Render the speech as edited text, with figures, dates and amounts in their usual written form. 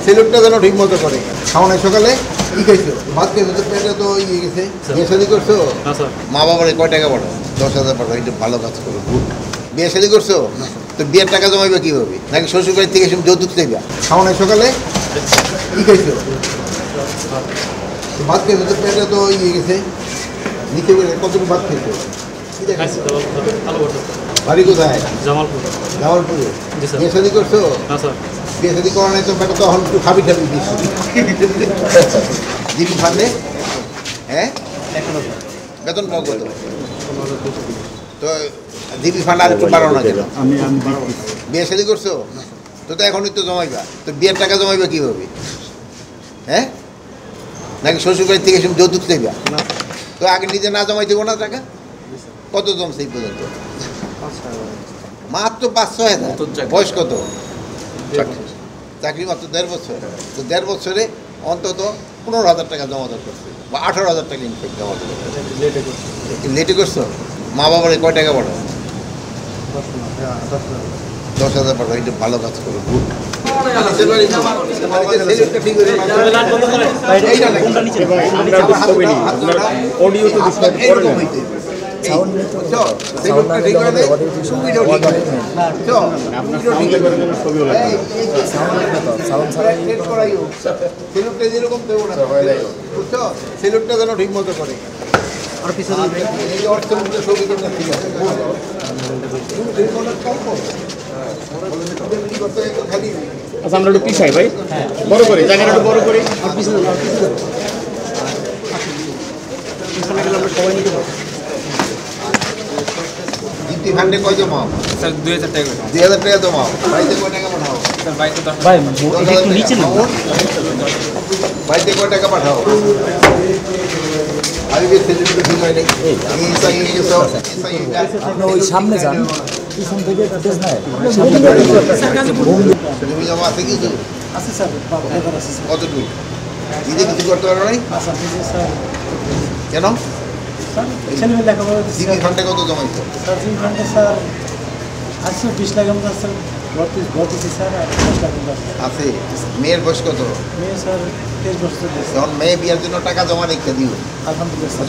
সেলুটটা যেন ঠিক মতো করে। খাওয়ানোর সকালে কি খাইছো? ভাত খাইছো তো পেটে তো ইয়ে গেছে। বিয়ে শাদী করছো? মা বাবার কয় টাকা পাঠাও? 10,000 পাঠাও। এটা ভালো কাজ করো। বিয়ে শাদী করছো তো বিয়ের টাকা জমাইবে কীভাবে? নাকি শ্বশুর বাড়ি থেকে যৌতুক চাইবা? খাওয়ানোর সকালে কি খাইছো? ভাত খাইছো তো পেটে তো ইয়ে গেছে। নিচে কতটুকু ভাত খাইছো? বাড়ি কোথায়? জামালপুরে। বিয়ে শাদী করছো? বিয়ে শাদী করা নাই তো বেটা তখন একটু খাবি দিচ্ছি জিপি ফান্ডে। হ্যাঁ, বেতন পাও কত? তো জিপি ফান্ড আর একটু বাড়ানো না কেন? বিয়ে শাদী করছো তো এখনই তো জমাইবা। তো বিয়ের টাকা জমাইবা কীভাবে? হ্যাঁ, নাকি শ্বশুর বাড়ি থেকে যৌতুক চাইবা? তো আগে নিজে না জমাই দেবো না টাকা? কত জমছে এই পর্যন্ত? মাত্র 5-6 হাজার। বয়স কত? চাকরি মাত্র 1.5 বছর। তো 1.5 বছরে অন্তত 15,000 টাকা জমা করছে বা 18,000 টাকা ইনফেক্ট জমা করছে। লেটে করছো? মা বাবার কয় টাকা পাঠাও? 10,000 পাঠাও। এটা ভালো কাজ করো। সেলুটটা যেন ঠিক মতো করে। আচ্ছা, আমরা একটু পিছাই ভাই, বড় করে জায়গাটা একটু বড় করে। জিপি ফান্ডে কয় জমাও? স্যার 2,000 টাকা। 2,000 টাকা জমাও। বাড়িতে কয় টাকা পাঠাও? স্যার বাড়িতে 10,000। ভাই একটু নিচে না। বাড়িতে কয় টাকা পাঠাও? ওই সামনে যান, পিছন থেকে জমি জমা আছে কিছু? আছে স্যার, কতটুকু? নিজে কিছু করতে পারো নাই কেন? জিপি ফান্ডে কত জমাইছো? স্যার আছে 20 লাখ মতো আছে স্যার, 10 লাখ আছে। মেয়ের বয়স কত? মেয়ে স্যার 23 বছর। যখন মেয়ে বিয়ার জন্য টাকা জমা রেখে দিও। আলহামদুলিল্লাহ।